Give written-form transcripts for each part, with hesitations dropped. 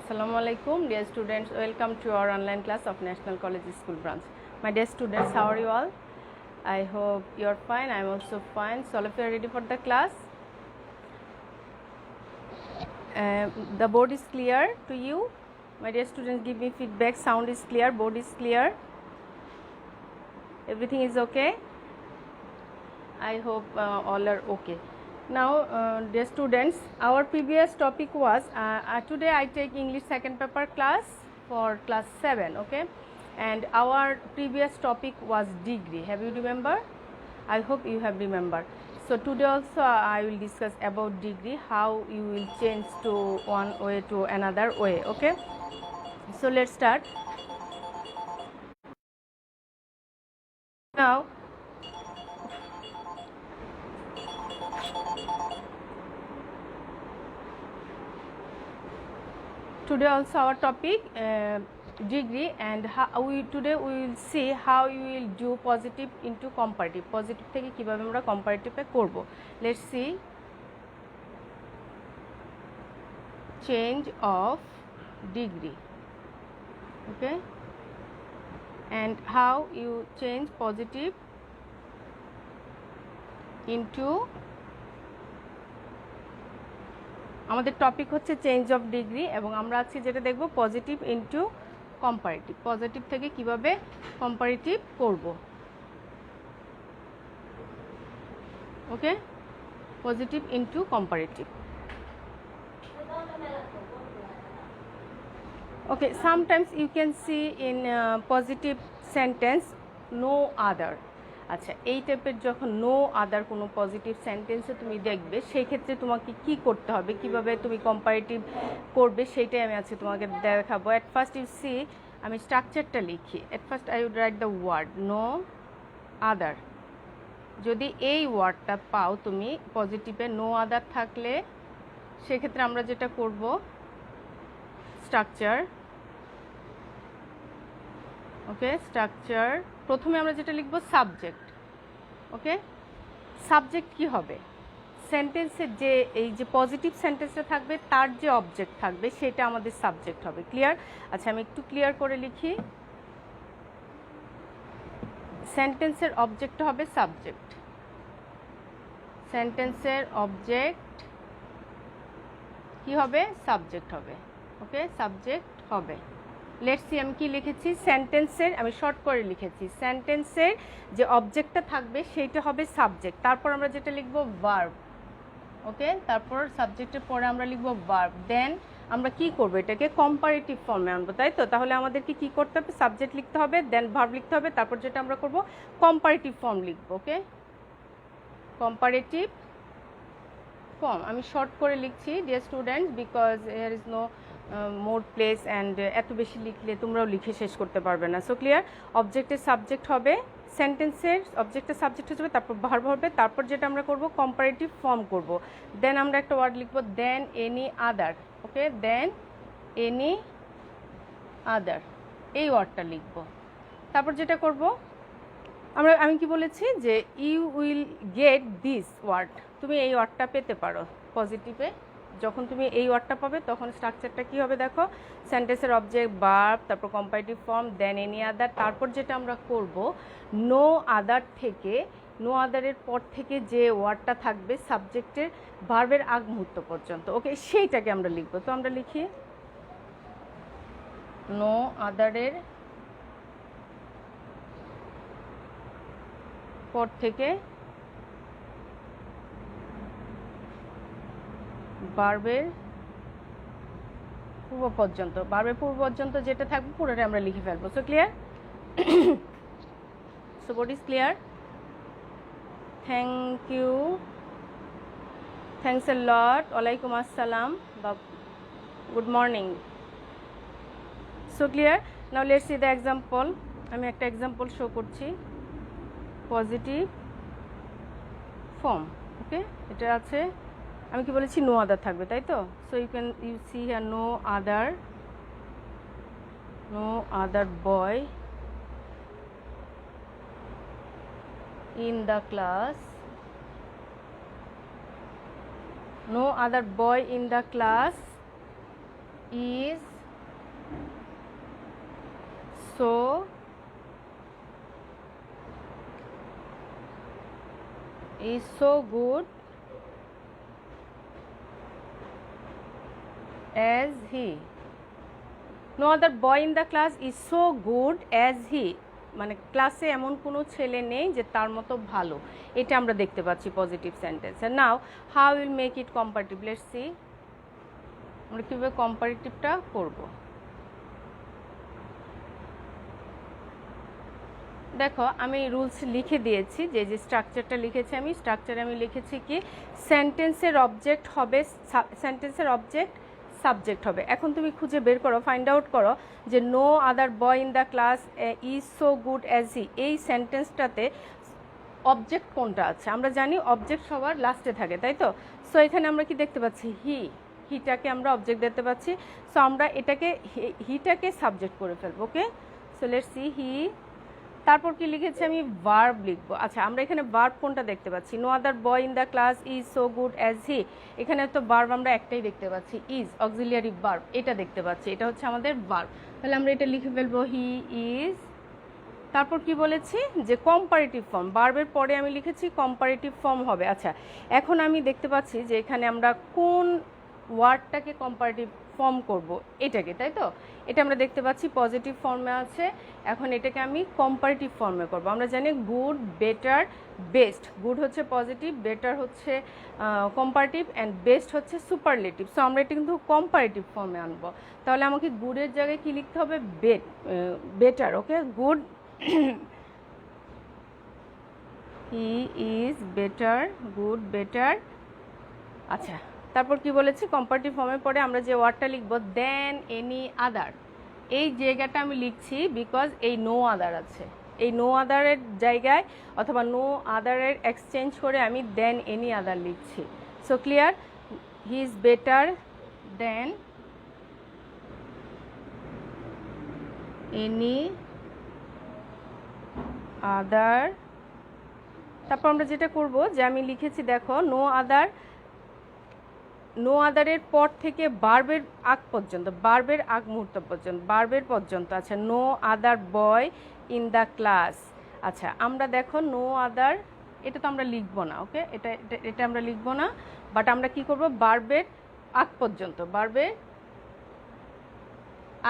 Assalamu alaikum, dear students. Welcome to our online class of National College School branch. My dear students, how are you all? I hope you are fine. I am also fine. So all of you are ready for the class. The board is clear to you. My dear students, give me feedback. Sound is clear. Board is clear. Everything is okay. I hope all are okay. Now, dear students, our previous topic was today I take English second paper class for class 7, okay, and our previous topic was degree. Have you remember? I hope you have remembered. So today also I will discuss about degree, how you will change to one way to another way, okay. So let's start. Now today also our topic degree, and today we will see how you will do positive into comparative. Positive থেকে কিভাবে আমরা comparative এ করব. Let's see change of degree, okay, and how you change positive into আমাদের topic হচ্ছে change of degree এবং আমরা আজকে যেটা দেখব পজিটিভ ইনটু কম্পারেটিভ। পজিটিভ থেকে কিভাবে কম্পারেটিভ করব, okay, positive into comparative. Okay, sometimes you can see in positive sentence no other. আচ্ছা, এই টাইপের যখন নো আদার কোনো পজিটিভ সেন্টেন্সে তুমি দেখবে, সেই ক্ষেত্রে তোমাকে কি করতে হবে, কিভাবে তুমি কম্পারেটিভ করবে, সেইটাই আমি আজকে তোমাকে দেখাবো। অ্যাট ফার্স্ট ইউ সি, আমি স্ট্রাকচারটা লিখি। At first I would write the word no other. যদি এই ওয়ার্ডটা পাও তুমি পজিটিভে, নো আদার থাকলে সেক্ষেত্রে আমরা যেটা করব, স্ট্রাকচার, ওকে, স্ট্রাকচার প্রথমে আমরা যেটা লিখব সাবজেক্ট, ওকে। সাবজেক্ট কি হবে, সেন্টেন্সের যে এই যে পজিটিভ সেন্টেন্সটা থাকবে তার যে অবজেক্ট থাকবে সেটা আমাদের সাবজেক্ট হবে। ক্লিয়ার? আচ্ছা, আমি একটু ক্লিয়ার করে লিখি। সেন্টেন্সের অবজেক্ট হবে সাবজেক্ট, সেন্টেন্সের অবজেক্ট কি হবে, সাবজেক্ট হবে, ওকে, সাবজেক্ট হবে। লেটস সি, আমি কি লিখেছি, সেন্টেন্সের, আমি শর্ট করে লিখেছি, সেন্টেন্সের যে অবজেক্টটা থাকবে সেইটা হবে সাবজেক্ট। তারপর আমরা যেটা লিখব ভার্ব, ওকে, তারপর সাবজেক্টের পরে আমরা লিখব ভার্ব। দেন আমরা কি করব, এটাকে কম্পারেটিভ ফর্মে আনবো, তাই তো? তাহলে আমাদেরকে কি করতে হবে, সাবজেক্ট লিখতে হবে, দেন ভার্ব লিখতে হবে, তারপর যেটা আমরা করব কম্পারেটিভ ফর্ম লিখব, ওকে, কম্পারেটিভ ফর্ম। আমি শর্ট করে লিখছি dear students, because here is no more place and এত বেশি লিখলে তোমরাও লিখে শেষ করতে পারবে না। So clear? অবজেক্টের সাবজেক্ট হবে, সেন্টেন্সের অবজেক্টের সাবজেক্ট হয়ে যাবে, তারপর ভার্ব হবে, তারপর যেটা আমরা করব কম্পারেটিভ ফর্ম করব। দেন আমরা একটা ওয়ার্ড লিখব, দেন এনি আদার, ওকে, দেন এনি আদার, এই ওয়ার্ডটা লিখব। তারপর যেটা করব আমি কি বলেছি যে you will get this word, তুমি এই ওয়ার্ডটা পেতে পারো পজিটিভে। যখন তুমি এই ওয়ার্ডটা পাবে তখন স্ট্রাকচারটা কি হবে দেখো, সেন্টেন্সের অবজেক্ট, ভার্ব, তারপর কম্পারেটিভ ফর্ম, দেন এনি আদার। তারপর যেটা আমরা করব, নো আদার থেকে, নো আদারের পর থেকে যে ওয়ার্ডটা থাকবে সাবজেক্টের ভার্বের আগ মুহূর্ত পর্যন্ত, ওকে, সেইটাকে আমরা লিখব। তো আমরা লিখি নো আদারের পর থেকে ভার্বের পূর্ব পর্যন্ত, ভার্বের পূর্ব পর্যন্ত যেটা থাকবে পুরোটা আমরা লিখে ফেলবো। So clear? So what is clear? Thank you, thanks a lot, ওয়ালাইকুম আসসালাম, বা good morning. So clear? Now let's see the example. আমি একটা এক্সাম্পল শো করছি, পজিটিভ ফর্ম, ওকে, এটা আছে, আমি কি বলেছি, নো আদার থাকবে, তাই তো? So you see here no other boy in the class, no other boy in the class is so is so good as he. No other boy in the class is so good as he. মানে ক্লাসে এমন কোনো ছেলে নেই যে তার মতো ভালো, এটা আমরা দেখতে পাচ্ছি পজিটিভ সেন্টেন্সে। Now how will make it comparative, let's see আমরা কীভাবে কম্পারেটিভটা করব। দেখো আমি রুলস লিখে দিয়েছি, যে যে স্ট্রাকচারটা লিখেছি আমি, স্ট্রাকচারে আমি লিখেছি কি সেন্টেন্সের অবজেক্ট হবে, সেন্টেন্সের অবজেক্ট সাবজেক্ট হবে। এখন তুমি খুঁজে বের করো, ফাইন্ড আউট করো যে no other boy in the class is so good as he, এই সেন্টেন্সটাতে অবজেক্ট কোনটা আছে। আমরা জানি অবজেক্ট সবার লাস্টে থাকে, তাই তো? সো এখানে আমরা কি দেখতে পাচ্ছি, হিটাকে আমরা অবজেক্ট দেখতে পাচ্ছি। সো আমরা এটাকে হিটাকে সাবজেক্ট করে ফেলবো। ওকে, সো লেটস সি হি। তারপর কি লিখেছি আমি, ভার্ব লিখবো। আচ্ছা আমরা এখানে ভার্ব কোনটা দেখতে পাচ্ছি, no other boy in the class is so good as he. এখানে তো ভার্ব আমরা একটাই দেখতে পাচ্ছি, ইজ অক্সিলিয়ারি ভার্ব, এটা দেখতে পাচ্ছি, এটা হচ্ছে আমাদের ভার্ব। তাহলে আমরা এটা লিখে ফেলবো হি ইজ। তারপর কি বলেছি যে কম্পারেটিভ ফর্ম, ভার্বের পরে আমি লিখেছি কম্পারেটিভ ফর্ম হবে। আচ্ছা এখন আমি দেখতে পাচ্ছি যে এখানে আমরা কোন ওয়ার্ডটাকে কম্পারেটিভ ফর্ম করব, এটাকে, তাই তো? এটা আমরা দেখতে পাচ্ছি পজিটিভ ফর্মে আছে, এখন এটাকে আমি কম্পারেটিভ ফর্মে করব। আমরা জানি গুড, বেটার, বেস্ট। গুড হচ্ছে পজিটিভ, বেটার হচ্ছে কম্পারেটিভ, অ্যান্ড বেস্ট হচ্ছে সুপারলেটিভ। সো আমরা এটা কিন্তু কম্পারেটিভ ফর্মে আনবো। তাহলে আমাকে গুডের জায়গায় কি লিখতে হবে, better. Okay, good he is better, good, better. আচ্ছা তারপর কি বলেছি, কম্পারেটিভ ফর্মের পরে আমরা যে ওয়ার্ডটা লিখব দেন এনি আদার, এই জায়গাটা আমি লিখছি বিকজ এই নো আদার আছে, এই নো আদারের জায়গায় অথবা নো আদারের এক্সচেঞ্জ করে আমি দেন এনি আদার লিখছি। So clear, he is better then any আদার। তারপর আমরা যেটা করব যে আমি লিখেছি দেখো নো আদার, নো আদারের পর থেকে ভার্বের আগ পর্যন্ত, ভার্বের আগ মুহূর্ত পর্যন্ত, ভার্বের পর্যন্ত। আচ্ছা no other boy in the class. আচ্ছা আমরা দেখো নো আদার, এটা তো আমরা লিখবো না। ওকে, এটা আমরা লিখবো না, বাট আমরা কি করব, ভার্বের আগ পর্যন্ত, ভার্বের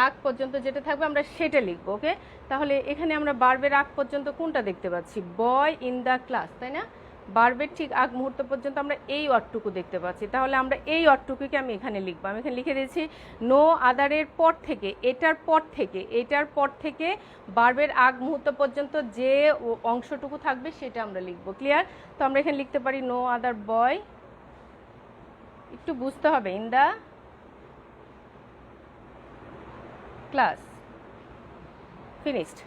আগ পর্যন্ত যেটা থাকবে আমরা সেটা লিখবো। ওকে, তাহলে এখানে আমরা ভার্বের আগ পর্যন্ত কোনটা দেখতে পাচ্ছি, বয় ইন দ্য ক্লাস, তাই না? ভার্বের ঠিক আগ মুহূর্ত পর্যন্ত আমরা এই ওয়ার্ডটুকু দেখতে পাচ্ছি, তাহলে আমরা এই ওয়ার্ডটুকুকে আমি এখানে লিখবো। আমি এখানে লিখে দিয়েছি নো আদারের পর থেকে, এটার পর থেকে, এটার পর থেকে ভার্বের আগ মুহূর্ত পর্যন্ত যে অংশটুকু থাকবে সেটা আমরা লিখবো। ক্লিয়ার? তো আমরা এখানে লিখতে পারি নো আদার বয়, একটু বুঝতে হবে, in the class. Finished.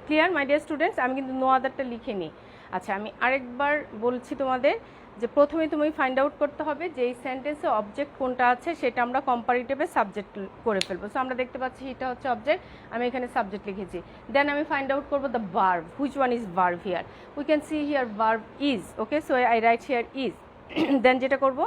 Clear my dear students? আমি কিন্তু নো আদারটা লিখে নিই। আচ্ছা আমি আরেকবার বলছি তোমাদের যে প্রথমে তুমি ফাইন্ড আউট করতে হবে যে এই সেন্টেন্সে অবজেক্ট কোনটা আছে, সেটা আমরা কম্পারেটিভে সাবজেক্ট করে ফেলবো। সো আমরা দেখতে পাচ্ছি এটা হচ্ছে অবজেক্ট, আমি এখানে সাবজেক্ট লিখেছি। দেন আমি ফাইন্ড আউট করবো the verb, which one is verb here. We can see here verb is. Okay, so I write here is. Then যেটা করব,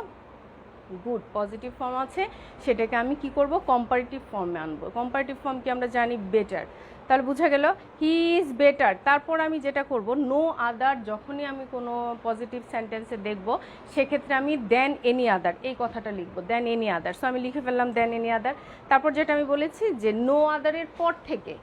গুড পজিটিভ ফর্ম আছে, সেটাকে আমি কি করব, কম্পারেটিভ ফর্মে আনবো। কম্পারেটিভ ফর্ম কি আমরা জানি, বেটার। তাহলে বোঝা গেল হি ইজ বেটার। তারপর আমি যেটা করব, নো আদার, যখনই আমি কোনো পজিটিভ সেন্টেন্সে দেখব সেক্ষেত্রে আমি দেন এনি আদার, এই কথাটা লিখবো, দেন এনি আদার। সো আমি লিখে ফেললাম দেন এনি আদার। তারপর যেটা আমি বলেছি যে নো আদারের পর থেকে,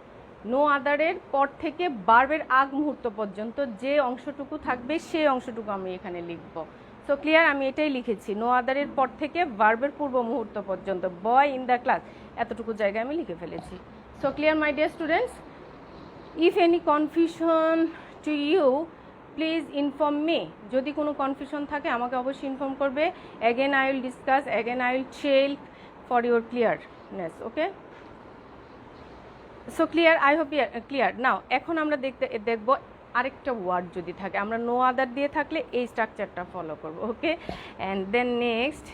নো আদারের পর থেকে ভার্বের আগ মুহূর্ত পর্যন্ত যে অংশটুকু থাকবে সেই অংশটুকু আমি এখানে লিখবো। সো ক্লিয়ার, আমি এটাই লিখেছি, নো আদারের পর থেকে ভার্বের পূর্ব মুহূর্ত পর্যন্ত, বয় ইন দ্য ক্লাস, এতটুকু জায়গায় আমি লিখে ফেলেছি। So clear my dear students? If any confusion to you please inform me. যদি কোনো কনফিউশন থাকে আমাকে অবশ্যই ইনফর্ম করবে। Again I will discuss, again I will check for your clearness. Okay, so clear, I hope clear. Now এখন আমরা দেখবো আরেকটা ওয়ার্ড যদি থাকে, আমরা নো আদার দিয়ে থাকলে এই স্ট্রাকচারটা ফলো করব। ওকে, অ্যান্ড দেন নেক্সট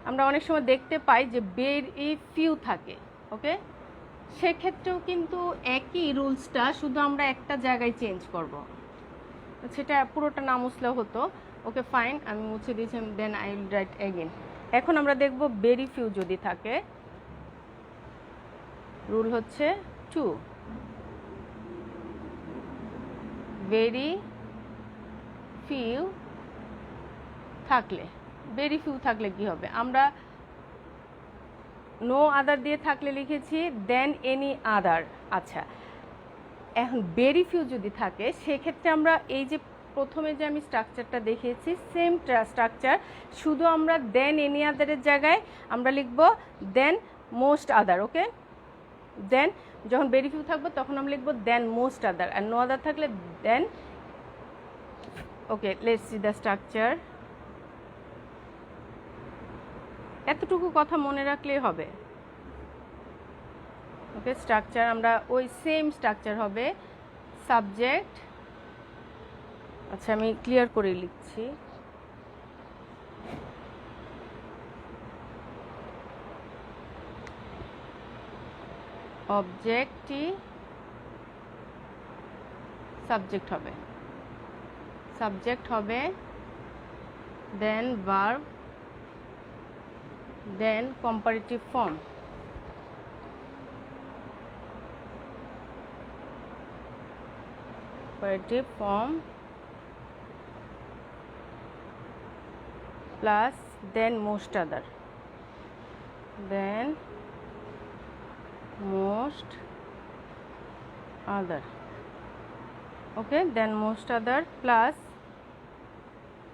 আমরা অনেক সময় দেখতে পাই যে ভেরি ফিউ থাকে। ওকে, সেক্ষেত্রেও কিন্তু একই রুলসটা, শুধু আমরা একটা জায়গায় চেঞ্জ করব, সেটা পুরোটা না মুছলেও হতো। ওকে ফাইন, আমি মুছে দিয়েছি, then I will write again. এখন আমরা দেখব ভেরি ফিউ যদি থাকে, রুল হচ্ছে 2। ভেরি ফিউ থাকলে, ভেরি ফিউ থাকলে কি হবে, আমরা নো আদার দিয়ে থাকলে লিখেছি দেন এনি আদার। আচ্ছা, এখন ভেরি ফিউ যদি থাকে সেক্ষেত্রে আমরা এই যে প্রথমে যে আমি স্ট্রাকচারটা দেখিয়েছি সেম স্ট্রাকচার, শুধু আমরা দেন এনি আদারের জায়গায় আমরা লিখব দেন মোস্ট আদার। ওকে, দেন যখন ভেরি ফিউ থাকবো তখন আমরা লিখব দেন মোস্ট আদার, আর নো আদার থাকলে দেন। ওকে, লেটস সি দ্য স্ট্রাকচার। এতটুকু কথা মনে রাখলেই হবে। ওকে, স্ট্রাকচার আমরা ওই সেম স্ট্রাকচার হবে। সাবজেক্ট, আচ্ছা আমি ক্লিয়ার করে লিখছি। অবজেক্টই সাবজেক্ট হবে, সাবজেক্ট হবে, then verb, then comparative form. comparative form plus then most other, then most other. Okay, then most other plus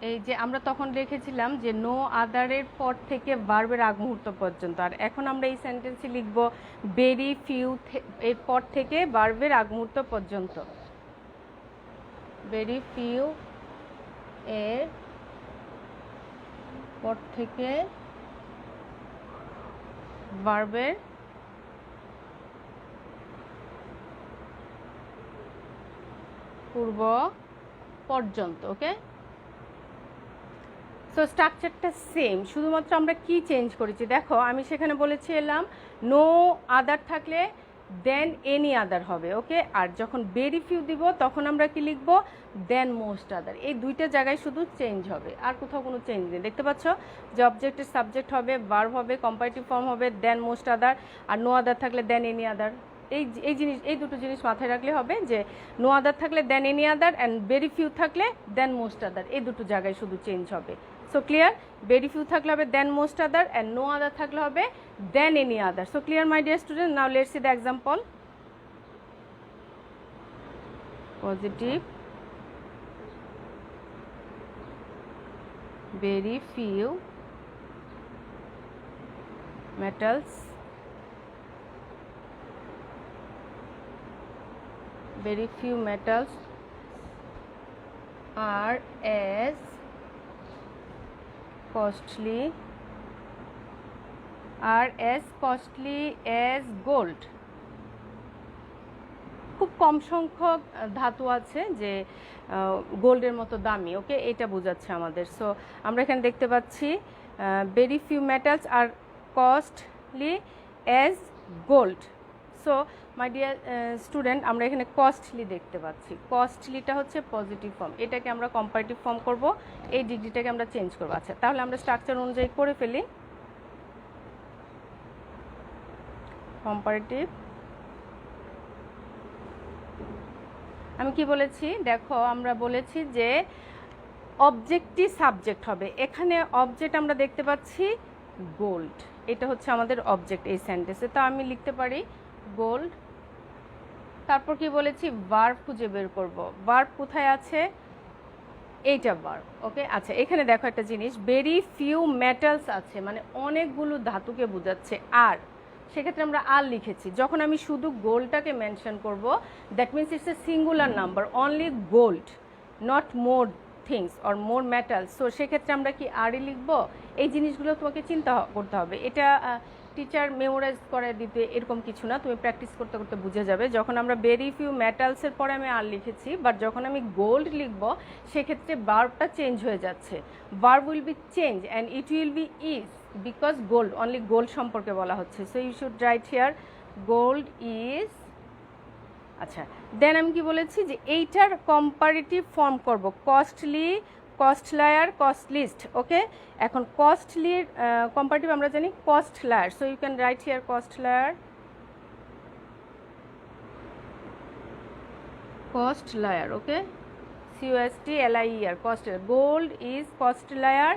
এই যে আমরা তখন লিখেছিলাম যে নো আদারের পর থেকে ভার্বের আগ মুহূর্ত পর্যন্ত, আর এখন আমরা এই সেন্টেন্সে লিখব ভেরি ফিউ এর পর থেকে ভার্বের আগ মুহূর্ত পর্যন্ত। ভেরি ফিউ এর পর থেকে ভার্বের পূর্ব পর্যন্ত। ওকে, সো স্ট্রাকচারটা সেম, শুধুমাত্র আমরা কি চেঞ্জ করেছি দেখো, আমি সেখানে বলেছিলাম নো আদার থাকলে দেন এনি আদার হবে। ওকে, আর যখন ভেরি ফিউ দিব তখন আমরা কি লিখব দেন মোস্ট আদার। এই দুইটা জায়গায় শুধু চেঞ্জ হবে, আর কোথাও কোনো চেঞ্জ নেই। দেখতে পাচ্ছ যে অবজেক্টের সাবজেক্ট হবে, ভার্ব হবে, কম্পারেটিভ ফর্ম হবে, দেন মোস্ট আদার, আর নো আদার থাকলে দেন এনি আদার। এই দুটো জিনিস মাথায় রাখলে হবে যে নো আদার থাকলে দেন any other, and very few থাকলে দেন মোস্ট আদার, এই দুটো জায়গায় শুধু চেঞ্জ হবে। সো ক্লিয়ার, ভেরি ফিউ থাকলে হবে then most other, and no other থাকলে হবে then any other. So clear my dear student, now let's see the example. Positive, very few metals, very few metals are as costly as gold. খুব কম সংখ্যক ধাতু আছে যে গোল্ডের মতো দামি। ওকে, এটা বোঝাচ্ছে আমাদের। সো আমরা এখানে দেখতে পাচ্ছি very few metals are costly as gold. So my dear student, আমরা এখানে কস্টলি দেখতে পাচ্ছি, কস্টলিটা হচ্ছে পজিটিভ ফর্ম, এটাকে আমরা কম্পারেটিভ ফর্ম করব, এই ডিগ্রিটাকে আমরা চেঞ্জ করবো। আচ্ছা, তাহলে আমরা স্ট্রাকচার অনুযায়ী করে ফেলি। কম্পারেটিভ, আমি কি বলেছি দেখো, আমরা বলেছি যে অবজেক্টই সাবজেক্ট হবে। এখানে অবজেক্ট আমরা দেখতে পাচ্ছি গোল্ড, এটা হচ্ছে আমাদের অবজেক্ট এই সেন্টেন্সে। তো আমি লিখতে পারি গোল্ড, তারপর কি বলেছি ভার্ব খুঁজে বের করব। ভার্ব কোথায় আছে, এইটা ভার্ব। ওকে, আচ্ছা এখানে দেখো একটা জিনিস, ভেরি ফিউ মেটালস আছে মানে অনেকগুলো ধাতুকে বোঝাচ্ছে, আর সেক্ষেত্রে আমরা আর লিখেছি। যখন আমি শুধু গোল্ডটাকে মেনশন করব, that means it's a singular number, only gold, not more things or more metals. So সেক্ষেত্রে আমরা কি আরই লিখব? এই জিনিসগুলো তোমাকে চিন্তা করতে হবে। এটা টিচার মেমোরাইজ করে দিতে এরকম কিছু না, তুমি প্র্যাকটিস করতে করতে বুঝে যাবে। যখন আমরা ভেরি ফিউ মেটালসের পরে আমি আর লিখেছি, বাট যখন আমি গোল্ড লিখব সেক্ষেত্রে ভার্বটা চেঞ্জ হয়ে যাচ্ছে। Verb will be change and it will be is, because gold, only gold সম্পর্কে বলা হচ্ছে। So you should write here gold is. আচ্ছা, দেন আমি কি বলেছি যে এইটার কম্পারেটিভ ফর্ম করব, কস্টলি, কস্টলায়ার, কস্টলিস্ট। ওকে, এখন কস্টলির কম্পারেটিভ আমরা জানি costlier. So you can write here costlier, costlier, okay, COSTLIER, cost, gold is costlier.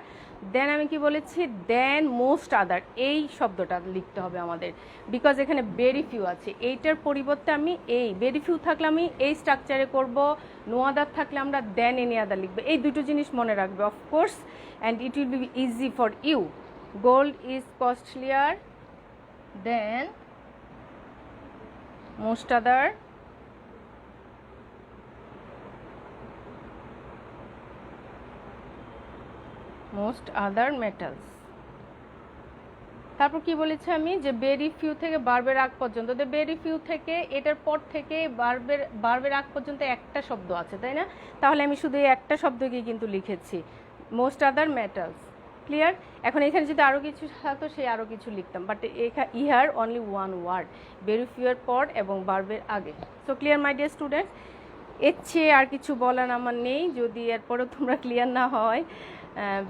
Then আমি কি বলেছি, দেন মোস্ট আদার, এই শব্দটা লিখতে হবে আমাদের, বিকজ এখানে ভেরি ফিউ আছে। এইটার পরিবর্তে আমি এই ভেরি ফিউ থাকলে আমি এই স্ট্রাকচারে করব, নো আদার থাকলে আমরা দেন এনি আদার লিখবো। এই দুটো জিনিস মনে রাখবে of course, and it will be easy for you. Gold is costlier than most other, most other metals. তারপর কি বলেছি আমি, যে ভেরি ফিউ থেকে বার্বের আগ পর্যন্ত, তো ভেরি ফিউ থেকে এটার পর থেকে বার্বের আগ পর্যন্ত একটা শব্দ আছে, তাই না? তাহলে আমি শুধু এই একটা শব্দকে কিন্তু লিখেছি, মোস্ট আদার মেটালস। ক্লিয়ার? এখন এখানে যদি আরও কিছু থাকতো সে আরও কিছু লিখতাম, বাট ইহার অনলি ওয়ান ওয়ার্ড, ভেরি ফিউয়ের পর এবং বার্বের আগে। So clear my dear students? এর চেয়ে আর কিছু বলার আমার নেই, যদি এরপরেও তোমরা ক্লিয়ার না হয়।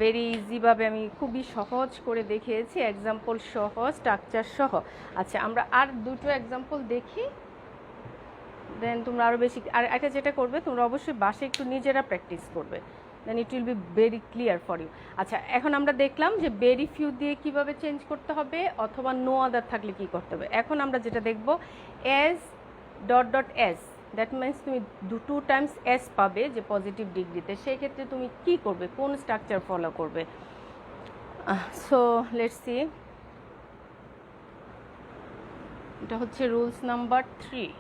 ভেরি ইজিভাবে আমি খুবই সহজ করে দেখিয়েছি, এক্সাম্পল সহ, স্ট্রাকচার সহ। আচ্ছা, আমরা আর দুটো এক্সাম্পল দেখি, দেন তোমরা আরও বেশি। আর এটা যেটা করবে, তোমরা অবশ্যই বাসে একটু নিজেরা প্র্যাকটিস করবে, then it will be very clear for you. আচ্ছা, এখন আমরা দেখলাম যে ভেরি ফিউ দিয়ে কিভাবে চেঞ্জ করতে হবে, অথবা নো আদার থাকলে কি করতে হবে। এখন আমরা যেটা দেখব, S dot dot S, that means তুমি 2 টাইমস এস পাবে যে পজিটিভ ডিগ্রিতে, সেই ক্ষেত্রে তুমি কি করবে, কোন স্ট্রাকচার ফলো করবে। সো লেটস সি, এটা হচ্ছে রুলস নাম্বার 3।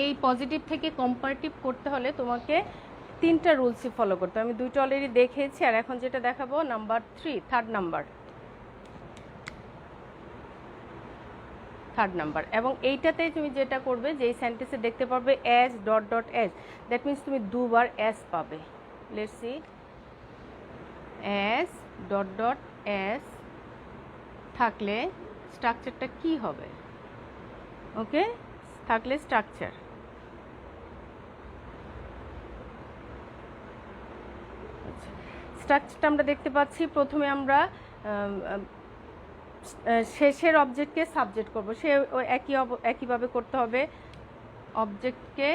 এই পজিটিভ থেকে কম্পারেটিভ করতে হলে তোমাকে 3টা রুলসই ফলো করতে হবে। আমি 2টা অলরেডি দেখেছি, আর এখন যেটা দেখাবো নাম্বার 3, থার্ড নাম্বার। এবং এইটাতে তুমি যেটা করবে, যে এই সেন্টেন্সে দেখতে পারবে S dot dot S, that means তুমি 2 বার এস পাবে। Let's see, S dot dot S থাকলে স্ট্রাকচারটা কি হবে, ওকে, থাকলে স্ট্রাকচার, স্ট্রাকচারটা আমরা দেখতে পাচ্ছি। প্রথমে আমরা শেষের অবজেক্টকে সাবজেক্ট করব, সে একইভাবে করতে হবে, অবজেক্টকে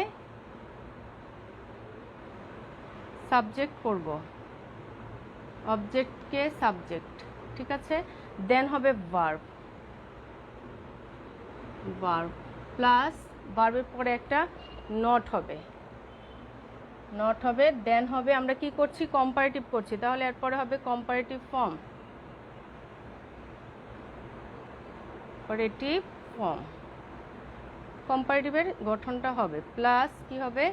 সাবজেক্ট করব, অবজেক্টকে সাবজেক্ট, ঠিক আছে। দেন হবে ভার্ব প্লাস ভার্বের পরে একটা নট হবে, দেন হবে, আমরা কি করছি, কম্পারেটিভ করছি, তাহলে এরপরে হবে কম্পারেটিভ ফর্ম, কম্পারেটিভের গঠনটা হবে প্লাস কি হবে,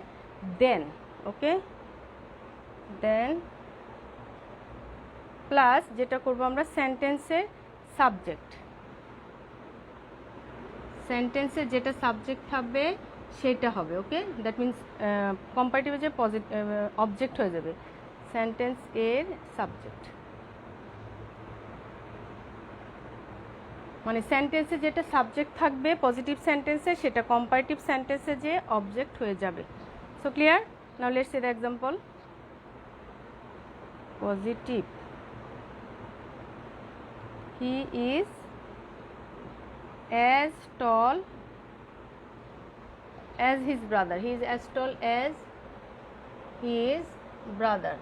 দেন, ওকে, দেন প্লাস যেটা করব আমরা, সেন্টেন্সের যেটা সাবজেক্ট থাকবে সেটা হবে, ওকে। দ্যাট মিনস কম্পারেটিভে যে অবজেক্ট হয়ে যাবে, সেন্টেন্স এর সাবজেক্ট, মানে সেন্টেন্সে যেটা সাবজেক্ট থাকবে পজিটিভ সেন্টেন্সে, সেটা কম্পারেটিভ সেন্টেন্সে যে অবজেক্ট হয়ে যাবে। So clear? Now let's see the example. Positive, he is as tall as his brother, he is as tall as his brother,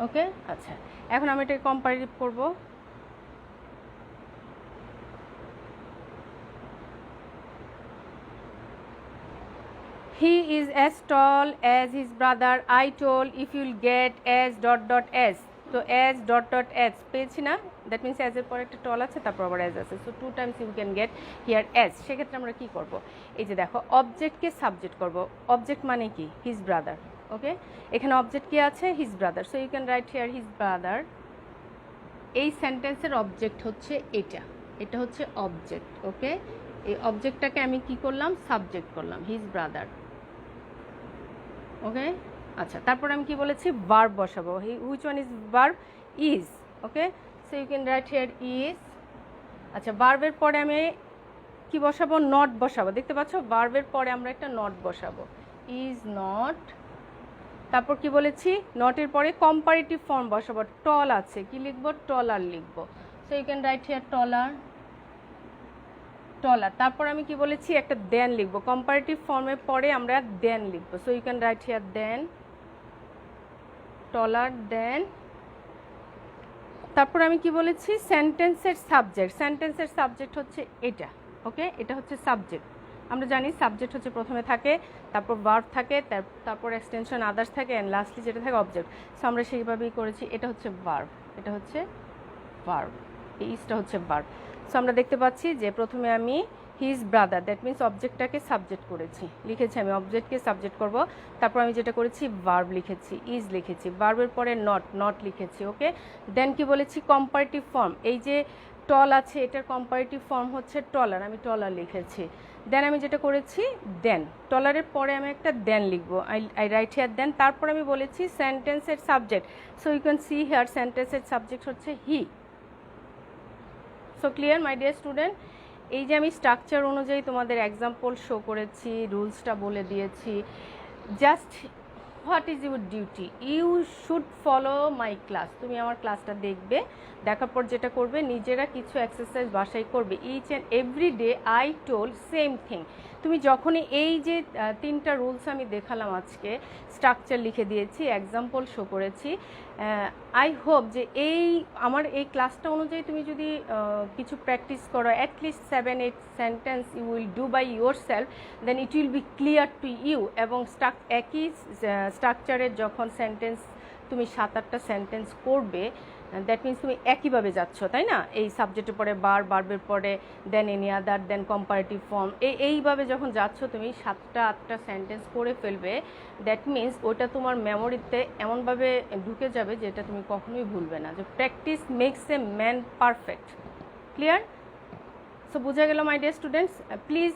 ওকে। আচ্ছা, এখন আমি এটাকে কম্পারেটিভ করব, he is as tall as his brother, I told if you'll get as dot dot s, তো as dot dot s পেয়েছি না, that means as এর পরে একটা টল আছে, তারপর আবার as আছে, so 2 times you can get here as। সেক্ষেত্রে আমরা কি করব, এই যে দেখো, অবজেক্টকে সাবজেক্ট করব, অবজেক্ট মানে কি, হিজ ব্রাদার, ওকে। এখানে অবজেক্ট কি আছে, his brother, so you can write here his brother. এই সেন্টেন্সের অবজেক্ট হচ্ছে এটা হচ্ছে অবজেক্ট, ওকে। এই অবজেক্টটাকে আমি কি করলাম, সাবজেক্ট করলাম, হিজ ব্রাদার, ওকে। আচ্ছা, তারপর আমি কি বলেছি, ভার্ব বসাবো, which one is verb, is, okay. So you can write here is. আচ্ছা, ভার্বের পরে আমি কি বসাবো, নট বসাবো, দেখতে পাচ্ছ ভার্বের পরে আমরা একটা নট বসাবো, ইজ নট তারপর কি বলেছি, নটের পরে কম্পারেটিভ ফর্ম বসাবো, টল আছে, কি লিখবো, টলার লিখবো। So you can write here taller, taller. তারপর আমি কি বলেছি, একটা দেন লিখবো, কম্পারেটিভ ফর্মের পরে আমরা দেন লিখবো। So you can write here than, taller, than. তারপর আমি কি বলেছি, সেন্টেন্সের সাবজেক্ট, সেন্টেন্সের সাবজেক্ট হচ্ছে এটা, ওকে, এটা হচ্ছে সাবজেক্ট। আমরা জানি সাবজেক্ট হচ্ছে প্রথমে থাকে, তারপর ভার্ব থাকে, তারপর এক্সটেনশন আদার্স থাকে, অ্যান্ড লাস্টলি যেটা থাকে অবজেক্ট। সো আমরা সেইভাবেই করেছি, এটা হচ্ছে ভার্ব, এটা হচ্ছে ভার্ব, এই ইসটা হচ্ছে ভার্ব। সো আমরা দেখতে পাচ্ছি যে প্রথমে আমি হিজ ব্রাদার, দ্যাট মিনস অবজেক্টটাকে সাবজেক্ট করেছি, লিখেছি আমি অবজেক্টকে সাবজেক্ট করব। তারপর আমি যেটা করেছি, ভার্ব লিখেছি, ইজ লিখেছি, ভার্বের পরে নট, নট লিখেছি, ওকে। দেন কি বলেছি, কম্পারেটিভ ফর্ম, এই যে টল আছে এটার কম্পারেটিভ ফর্ম হচ্ছে টলার, আমি টলার লিখেছি। দেন আমি যেটা করেছি, দেন, টলারের পরে আমি একটা দেন লিখবো, আই রাইট হিয়ার দেন। তারপর আমি বলেছি সেন্টেন্সের subject, so you can see here সেন্টেন্সের সাবজেক্ট হচ্ছে he. So clear my dear student? এই যে আমি স্ট্রাকচার অনুযায়ী তোমাদের এক্সাম্পল শো করেছি, রুলসটা বলে দিয়েছি, just what is your duty, you should follow my class. তুমি আমার ক্লাসটা দেখবে, দেখার পর যেটা করবে, নিজেরা কিছু এক্সারসাইজ বাসায় করবে। Each and every day I told same thing. তুমি যখনই এই যে তিনটা রুলস আমি দেখালাম আজকে, স্ট্রাকচার লিখে দিয়েছি, এক্সাম্পল শো করেছি, আই হোপ যে এই আমার এই ক্লাসটা অনুযায়ী তুমি যদি কিছু প্র্যাকটিস করো, at least 7-8 sentence you will do by yourself, then it will be clear to you. এবং একই স্ট্রাকচারের যখন সেন্টেন্স তুমি 7-8টা সেন্টেন্স করবে, দ্যাট মিনস তুমি একইভাবে যাচ্ছ, তাই না? এই সাবজেক্টের পরে বার্বের পরে দেন এনি আদার, দেন কম্পারেটিভ ফর্ম, এইভাবে যখন যাচ্ছ তুমি 7-8টা সেন্টেন্স করে ফেলবে, দ্যাট মিনস ওটা তোমার মেমোরিতে এমনভাবে ঢুকে যাবে যেটা তুমি কখনোই ভুলবে না। যে practice makes a man perfect. Clear? So বোঝা গেল my dear students? Please,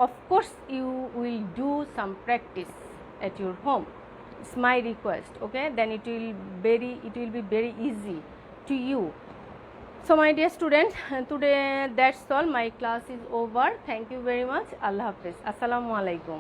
of course you will do some practice at your home. It's my request, okay? Then it will be very easy to you. So my dear student, today that's all. My class is over. Thank you very much. Allah Hafiz. Assalamu alaikum.